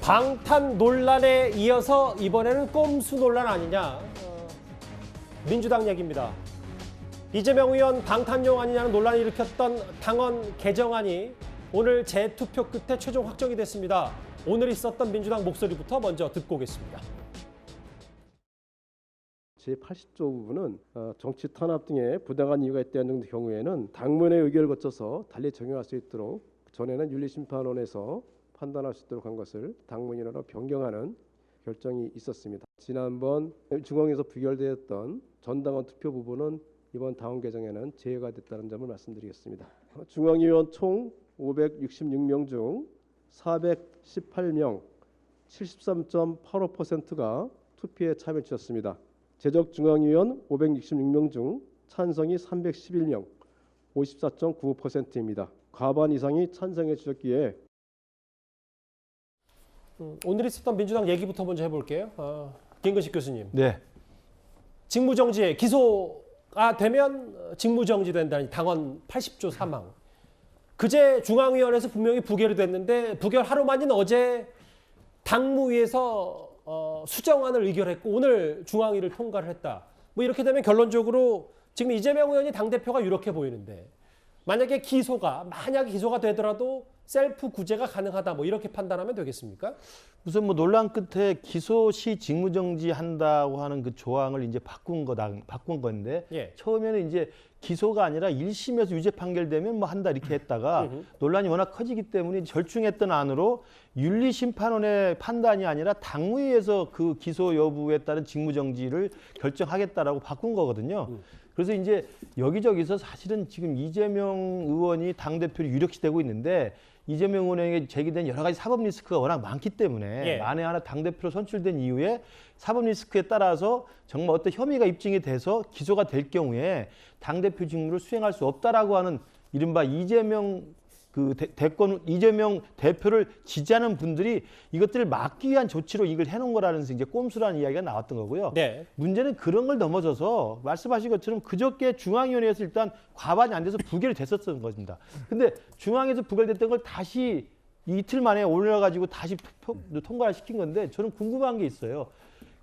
방탄 논란에 이어서 이번에는 꼼수 논란 아니냐. 민주당 얘기입니다. 이재명 의원 방탄용 아니냐는 논란을 일으켰던 당원 개정안이 오늘 재투표 끝에 최종 확정이 됐습니다. 오늘 있었던 민주당 목소리부터 먼저 듣고 오겠습니다. 제80조 부분은 정치 탄압 등의 부당한 이유가 있다는 경우에는 당문의 의결을 거쳐서 달리 적용할 수 있도록 전에는 윤리심판원에서 판단할 수 있도록 한 것을 당문인으로 변경하는 결정이 있었습니다. 지난번 중앙에서 부결되었던 전당원 투표 부분은 이번 당원 개정에는 제외가 됐다는 점을 말씀드리겠습니다. 중앙위원 총 566명 중 418명, 73.85%가 투표에 참여 주셨습니다. 제적 중앙위원 566명 중 찬성이 311명, 54.95%입니다. 과반 이상이 찬성해 주셨기에 오늘 있었던 민주당 얘기부터 먼저 해볼게요. 김근식 교수님. 네. 직무정지에 기소가 되면 직무정지된다는 당원 80조 사망. 그제 중앙위원회에서 분명히 부결이 됐는데 부결 하루 만인 어제 당무위에서 수정안을 의결했고 오늘 중앙위를 통과를 했다. 뭐 이렇게 되면 결론적으로 지금 이재명 의원이 당대표가 유력해 보이는데 만약에 기소가 되더라도 셀프 구제가 가능하다 뭐 이렇게 판단하면 되겠습니까? 우선 뭐 논란 끝에 기소 시 직무정지 한다고 하는 그 조항을 이제 바꾼 건데 예. 처음에는 이제 기소가 아니라 1심에서 유죄 판결되면 뭐 한다 이렇게 했다가 논란이 워낙 커지기 때문에 절충했던 안으로 윤리심판원의 판단이 아니라 당무위에서 그 기소 여부에 따른 직무정지를 결정하겠다라고 바꾼 거거든요. 그래서 이제 여기저기서 사실은 지금 이재명 의원이 당대표로 유력시 되고 있는데 이재명 의원에게 제기된 여러 가지 사법 리스크가 워낙 많기 때문에 예. 만에 하나 당대표로 선출된 이후에 사법 리스크에 따라서 정말 어떤 혐의가 입증이 돼서 기소가 될 경우에 당대표 직무를 수행할 수 없다라고 하는 이른바 이재명 이재명 대표를 지지하는 분들이 이것들을 막기 위한 조치로 이걸 해놓은 거라는 이제 꼼수라는 이야기가 나왔던 거고요. 네. 문제는 그런 걸 넘어서서 말씀하신 것처럼 그저께 중앙위원회에서 일단 과반이 안 돼서 부결이 됐었던 겁니다. 근데 중앙에서 부결됐던 걸 다시 이틀 만에 올려가지고 다시 통과를 시킨 건데 저는 궁금한 게 있어요.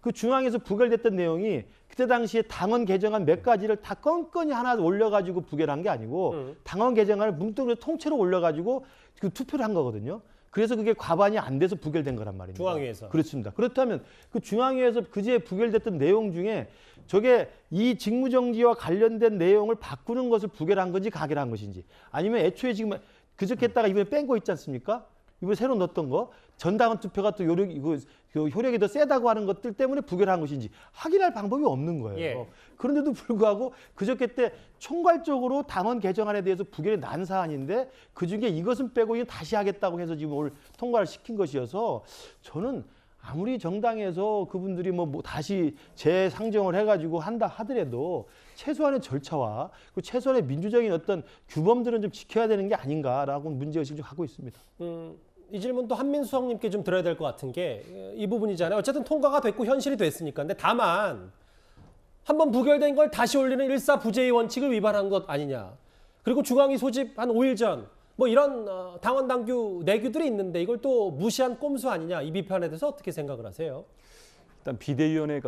그 중앙에서 부결됐던 내용이 그때 당시에 당원 개정안 몇 가지를 다 건건이 하나 올려가지고 부결한 게 아니고 당원 개정안을 뭉뚱그려 통째로 올려가지고 그 투표를 한 거거든요. 그래서 그게 과반이 안 돼서 부결된 거란 말입니다. 중앙위에서. 그렇습니다. 그렇다면 그 중앙위에서 그제 부결됐던 내용 중에 저게 이 직무정지와 관련된 내용을 바꾸는 것을 부결한 건지 가결한 것인지 아니면 애초에 지금 그저께 했다가 이번에 뺀 거 있지 않습니까? 이번에 새로 넣었던 거 전당원 투표가 또 효력이 더 세다고 하는 것들 때문에 부결한 것인지 확인할 방법이 없는 거예요. 예. 그런데도 불구하고 그저께 때 총괄적으로 당원 개정안에 대해서 부결이 난 사안인데 그중에 이것은 빼고 이건 다시 하겠다고 해서 지금 오늘 통과를 시킨 것이어서 저는 아무리 정당에서 그분들이 뭐 다시 재상정을 해가지고 한다 하더라도 최소한의 절차와 그 최소한의 민주적인 어떤 규범들은 좀 지켜야 되는 게 아닌가라고 문제의식을 좀 하고 있습니다. 이 질문도 한민수석님께 좀 들어야 될 것 같은 게 이 부분이잖아요. 어쨌든 통과가 됐고 현실이 됐으니까. 근데 다만 한번 부결된 걸 다시 올리는 일사부재의 원칙을 위반한 것 아니냐. 그리고 중앙위 소집 한 5일 전 뭐 이런 당원 당규 내규들이 있는데 이걸 또 무시한 꼼수 아니냐. 이 비판에 대해서 어떻게 생각을 하세요? 일단 비대위원회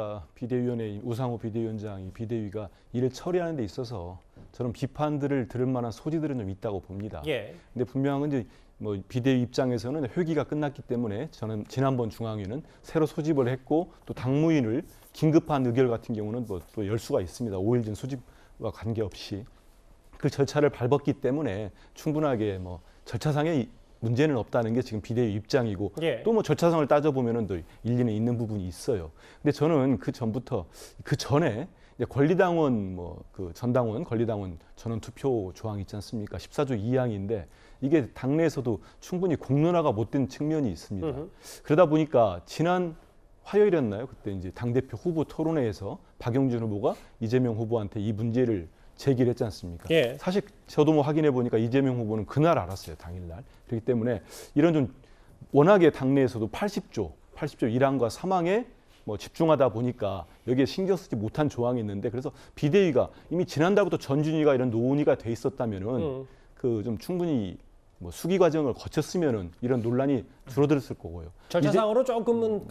우상호 비대위원장 비대위가 이를 처리하는 데 있어서 저는 비판들을 들을 만한 소지들은 좀 있다고 봅니다. 예. 근데 분명한 건 이제 뭐 비대위 입장에서는 회기가 끝났기 때문에 저는 지난번 중앙위는 새로 소집을 했고 또 당무인을 긴급한 의결 같은 경우는 뭐 또 열 수가 있습니다. 5일 전 소집과 관계없이 그 절차를 밟았기 때문에 충분하게 뭐 절차상의 문제는 없다는 게 지금 비대위 입장이고 예. 또 뭐 절차상을 따져보면은 또 일리는 있는 부분이 있어요. 근데 저는 그 전에 이제 권리당원 그 전당원 권리당원 전원 투표 조항 있지 않습니까? 14조 2항인데 이게 당내에서도 충분히 공론화가 못된 측면이 있습니다. 그러다 보니까 지난 화요일이었나요? 그때 이제 당대표 후보 토론회에서 박영준 후보가 이재명 후보한테 이 문제를 제기를 했지 않습니까? 예. 사실 저도 뭐 확인해 보니까 이재명 후보는 그날 알았어요. 당일날. 그렇기 때문에 이런 좀 워낙에 당내에서도 80조 1항과 3항에 뭐 집중하다 보니까 여기에 신경 쓰지 못한 조항이 있는데 그래서 비대위가 이미 지난달부터 전준위가 이런 논의가 돼 있었다면은 그 좀 충분히 뭐 수기 과정을 거쳤으면은 이런 논란이 줄어들었을 거고요. 절차상으로 조금은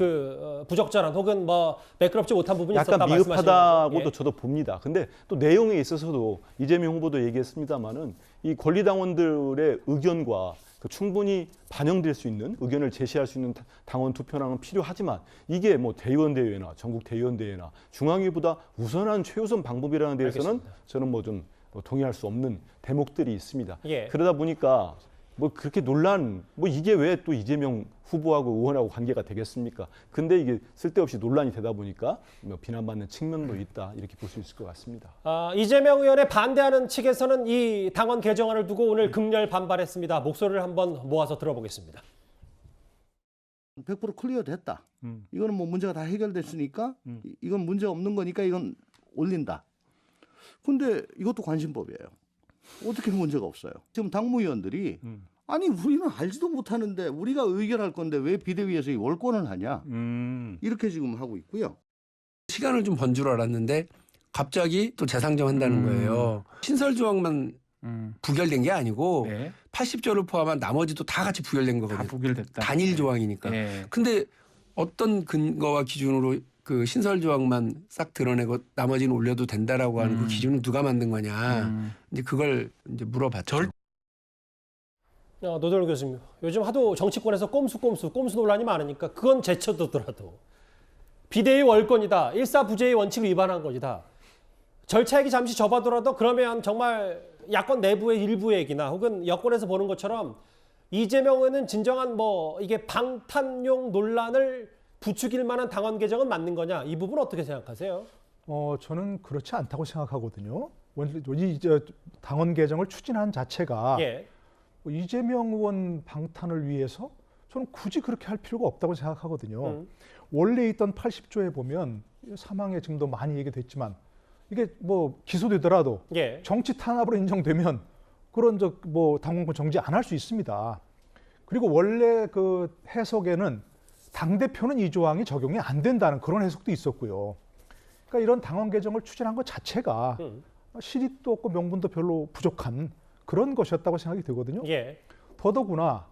부적절한 혹은 뭐 매끄럽지 못한 부분이 약간 있었다 말씀하시는 미흡하다고도 거죠? 저도 봅니다. 근데 또 내용에 있어서도 이재명 후보도 얘기했습니다마는 이 권리당원들의 의견과 충분히 반영될 수 있는 의견을 제시할 수 있는 당원 투표량은 필요하지만 이게 뭐 대의원대회나 전국 대의원대회나 중앙위보다 우선한 최우선 방법이라는 데에서는 알겠습니다. 저는 뭐 좀 동의할 수 없는 대목들이 있습니다. 예. 그러다 보니까 뭐 그렇게 논란, 뭐 이게 왜 또 이재명 후보하고 의원하고 관계가 되겠습니까? 근데 이게 쓸데없이 논란이 되다 보니까 뭐 비난받는 측면도 있다 이렇게 볼 수 있을 것 같습니다. 이재명 의원에 반대하는 측에서는 이 당원 개정안을 두고 오늘 극렬 반발했습니다. 목소리를 한번 모아서 들어보겠습니다. 100% 클리어 됐다. 이거는 뭐 문제가 다 해결됐으니까 이건 문제 없는 거니까 이건 올린다. 근데 이것도 관심법이에요. 어떻게 문제가 없어요? 지금 당무위원들이 아니 우리는 알지도 못하는데 우리가 의결할 건데 왜 비대위에서 이 월권을 하냐 이렇게 지금 하고 있고요. 시간을 좀 번 줄 알았는데 갑자기 또 재상정한다는 거예요. 신설 조항만 부결된 게 아니고 네. 80조를 포함한 나머지도 다 같이 부결된 다 거거든요. 부결됐다. 단일 조항이니까. 네. 근데 어떤 근거와 기준으로 그 신설 조항만 싹 드러내고 나머지는 올려도 된다라고 하는 그 기준은 누가 만든 거냐. 이제 그걸 이제 물어봤죠. 노도열 교수님, 요즘 하도 정치권에서 꼼수 논란이 많으니까 그건 제쳐두더라도 비대위 월권이다, 일사부재의 원칙을 위반한 것이다. 절차 얘기 잠시 접어두라도 그러면 정말 야권 내부의 일부 얘기나 혹은 여권에서 보는 것처럼 이재명 의원은 진정한 뭐 이게 방탄용 논란을 부추길 만한 당원 개정은 맞는 거냐? 이 부분 어떻게 생각하세요? 저는 그렇지 않다고 생각하거든요. 이 당원 개정을 추진한 자체가 예. 이재명 의원 방탄을 위해서 저는 굳이 그렇게 할 필요가 없다고 생각하거든요. 원래 있던 80조에 보면 사망에 지금도 많이 얘기됐지만 이게 뭐 기소되더라도 예. 정치 탄압으로 인정되면 그런 뭐 당원권 정지 안 할 수 있습니다. 그리고 원래 그 해석에는 당 대표는 이 조항이 적용이 안 된다는 그런 해석도 있었고요. 그러니까 이런 당원 개정을 추진한 것 자체가 실익도 없고 명분도 별로 부족한 그런 것이었다고 생각이 되거든요. 예. 더더구나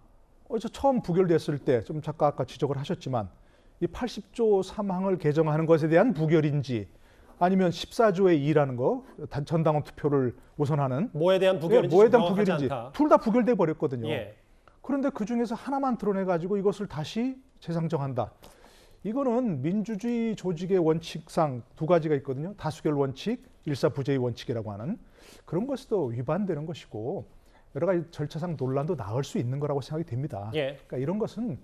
처음 부결됐을 때 좀 잠깐 아까 지적을 하셨지만 이 80조 3항을 개정하는 것에 대한 부결인지 아니면 14조의 2라는 거 전당원 투표를 우선하는 뭐에 대한 부결인지 뭐에 대한 명확하지 부결인지 않다. 둘 다 부결돼 버렸거든요. 예. 그런데 그 중에서 하나만 드러내 가지고 이것을 다시 재상정한다. 이거는 민주주의 조직의 원칙상 두 가지가 있거든요. 다수결 원칙, 일사부재의 원칙이라고 하는 그런 것도 위반되는 것이고 여러 가지 절차상 논란도 나올 수 있는 거라고 생각이 됩니다. 예. 그러니까 이런 것은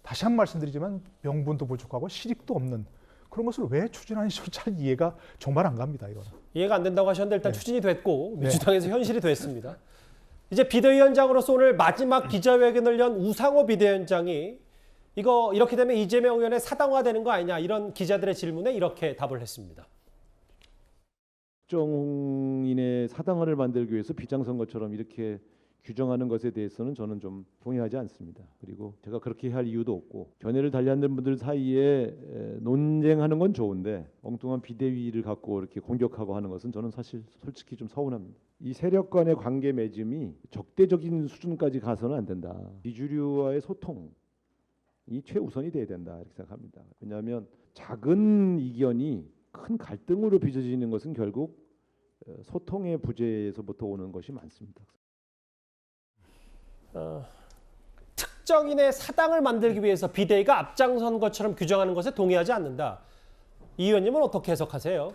다시 한 번 말씀드리지만 명분도 부족하고 실익도 없는 그런 것을 왜 추진하는지 잘 이해가 정말 안 갑니다. 이거는. 이해가 안 된다고 하셨는데 일단 네. 추진이 됐고 민주당에서 현실이 됐습니다. 이제 비대위원장으로서 오늘 마지막 기자회견을 연 우상호 비대위원장이 이거 이렇게 되면 이재명 의원의 사당화되는 거 아니냐 이런 기자들의 질문에 이렇게 답을 했습니다. 국정인의 사당화를 만들기 위해서 비장선거처럼 이렇게 규정하는 것에 대해서는 저는 좀 동의하지 않습니다. 그리고 제가 그렇게 할 이유도 없고 견해를 달리하는 분들 사이에 논쟁하는 건 좋은데 엉뚱한 비대위를 갖고 이렇게 공격하고 하는 것은 저는 사실 솔직히 좀 서운합니다. 이 세력 간의 관계 맺음이 적대적인 수준까지 가서는 안 된다. 비주류와의 소통이 최우선이 돼야 된다 이렇게 생각합니다. 왜냐하면 작은 이견이 큰 갈등으로 빚어지는 것은 결국 소통의 부재에서부터 오는 것이 많습니다. 특정인의 사당을 만들기 위해서 비대위가 앞장선 것처럼 규정하는 것에 동의하지 않는다. 이 의원님은 어떻게 해석하세요?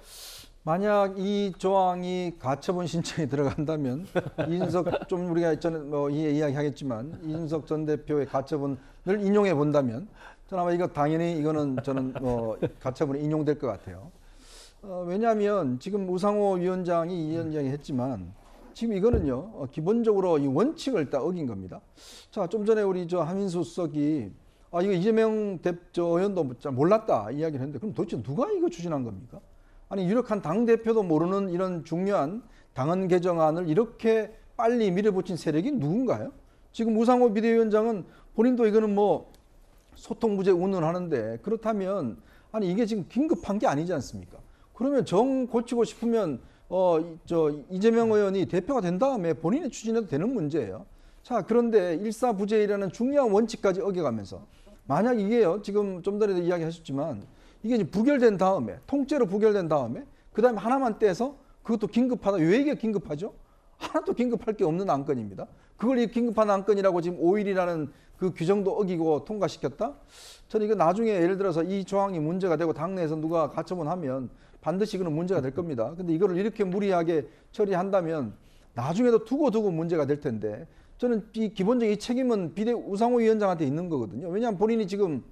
만약 이 조항이 가처분 신청이 들어간다면 이준석 좀 우리가 전에 뭐 이야기하겠지만 이준석 전 대표의 가처분을 인용해 본다면 저는 아마 이거 당연히 이거는 저는 가처분에 인용될 것 같아요. 왜냐하면 지금 우상호 위원장이 이 위원장이 했지만 지금 이거는요 기본적으로 이 원칙을 다 어긴 겁니다. 자, 좀 전에 우리 한민수 수석이 이거 이재명 의원도 잘 몰랐다 이야기를 했는데 그럼 도대체 누가 이거 추진한 겁니까? 아니 유력한 당 대표도 모르는 이런 중요한 당헌 개정안을 이렇게 빨리 밀어붙인 세력이 누군가요? 지금 우상호 비대위원장은 본인도 이거는 뭐 소통 부재 운운하는데 그렇다면 아니 이게 지금 긴급한 게 아니지 않습니까? 그러면 정 고치고 싶으면 이재명 의원이 대표가 된 다음에 본인이 추진해도 되는 문제예요. 자, 그런데 일사부재이라는 중요한 원칙까지 어겨가면서 만약 이게요, 지금 좀 전에도 이야기하셨지만 이게 이제 부결된 다음에 통째로 부결된 다음에 그다음에 하나만 떼서 그것도 긴급하다. 왜 이게 긴급하죠? 하나도 긴급할 게 없는 안건입니다. 그걸 이 긴급한 안건이라고 지금 5일이라는 그 규정도 어기고 통과시켰다? 저는 이거 나중에 예를 들어서 이 조항이 문제가 되고 당내에서 누가 가처분하면 반드시 그는 문제가 될 겁니다. 근데 이거를 이렇게 무리하게 처리한다면 나중에도 두고 문제가 될 텐데 저는 이 기본적인 이 책임은 비대 우상호 위원장한테 있는 거거든요. 왜냐하면 본인이 지금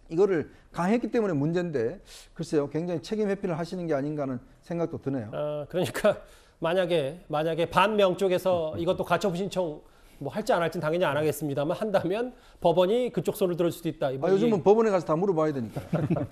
이거를 강했기 때문에 문제인데 글쎄요, 굉장히 책임 회피를 하시는 게 아닌가 하는 생각도 드네요. 그러니까 만약에 반명 쪽에서 이것도 가처분 신청 뭐 할지 안 할지는 당연히 안 하겠습니다만 한다면 법원이 그쪽 손을 들을 수도 있다. 요즘은 법원에 가서 다 물어봐야 되니까.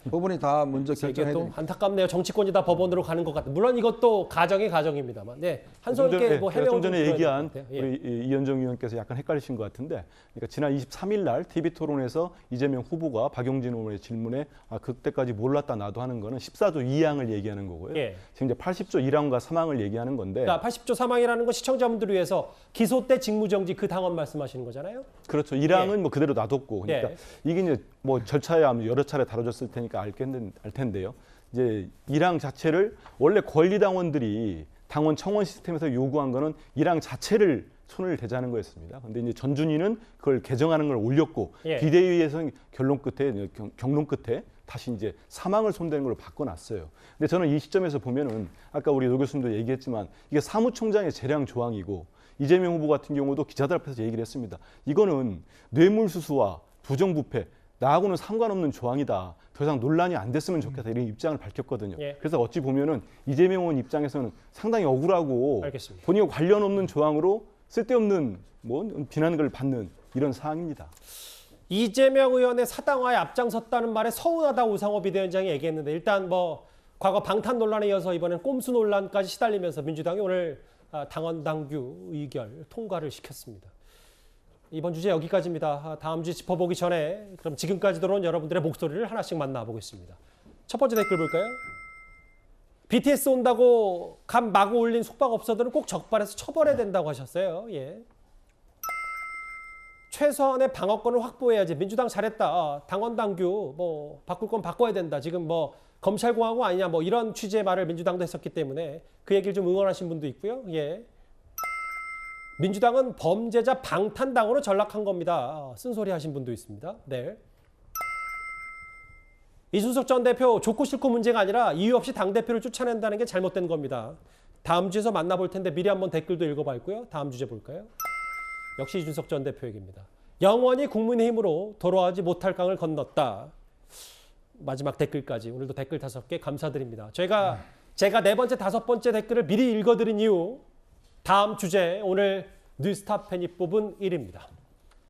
법원이 다 먼저 이게 결정해야 또 되니까. 안타깝네요. 정치권이 다 법원으로 가는 것 같아요. 물론 이것도 가정입니다만. 네, 한손께 뭐 해명을 좀 전에 얘기한 예. 우리 이현정 의원께서 약간 헷갈리신 것 같은데, 그러니까 지난 23일 날 TV 토론에서 이재명 후보가 박용진 의원의 질문에 그때까지 몰랐다 나도 하는 거는 14조 2항을 얘기하는 거고요. 예. 지금 이제 80조 1항과 3항을 얘기하는 건데. 그러니까 80조 3항이라는 건 시청자분들을 위해서 기소 때 직무정지 그 당원 말씀하시는 거잖아요. 그렇죠. 1항은 예. 뭐 그대로 놔뒀고, 그러니까 예. 이게 이제 뭐 절차에 아마 여러 차례 다뤄졌을 테니까 알 텐데요. 이제 1항 자체를 원래 권리당원들이 당원 청원 시스템에서 요구한 거는 1항 자체를 손을 대자는 거였습니다. 근데 이제 전준희는 그걸 개정하는 걸 올렸고 예. 비대위에서 경론 끝에 다시 이제 3항을 손대는 걸로 바꿔놨어요. 근데 저는 이 시점에서 보면은 아까 우리 노 교수님도 얘기했지만 이게 사무총장의 재량 조항이고 이재명 후보 같은 경우도 기자들 앞에서 얘기를 했습니다. 이거는 뇌물수수와 부정부패 나하고는 상관없는 조항이다. 더 이상 논란이 안 됐으면 좋겠다. 이런 입장을 밝혔거든요. 예. 그래서 어찌 보면은 이재명 의원 입장에서는 상당히 억울하고 알겠습니다. 본인과 관련 없는 조항으로 쓸데없는 뭐 비난을 받는 이런 사항입니다. 이재명 의원의 사당화에 앞장섰다는 말에 서운하다고 우상호 비대위원장이 얘기했는데 일단 뭐 과거 방탄 논란에 이어서 이번엔 꼼수 논란까지 시달리면서 민주당이 오늘 당원 당규 의결 통과를 시켰습니다. 이번 주제 여기까지입니다. 다음 주에 짚어보기 전에 그럼 지금까지 들어온 여러분들의 목소리를 하나씩 만나보겠습니다. 첫 번째 댓글 볼까요? BTS 온다고 감 마구 올린 숙박업소들은 꼭 적발해서 처벌해야 된다고 하셨어요. 예. 최소한의 방어권을 확보해야지. 민주당 잘했다. 당원 당규 뭐 바꿀 건 바꿔야 된다. 지금 뭐 검찰공화국 아니냐 뭐 이런 취지의 말을 민주당도 했었기 때문에 그 얘기를 좀 응원하신 분도 있고요. 예. 민주당은 범죄자 방탄당으로 전락한 겁니다. 쓴소리 하신 분도 있습니다. 네. 이준석 전 대표 좋고 싫고 문제가 아니라 이유 없이 당대표를 쫓아낸다는 게 잘못된 겁니다. 다음 주에서 만나볼 텐데 미리 한번 댓글도 읽어봤고요. 다음 주제 볼까요? 역시 이준석 전 대표 얘기입니다. 영원히 국민의힘으로 돌아가지 못할 강을 건넜다. 마지막 댓글까지 오늘도 댓글 5개 감사드립니다. 제가 네 번째, 5번째 댓글을 미리 읽어드린 이유 다음 주제 오늘 뉴스타 팬이 뽑은 1위입니다.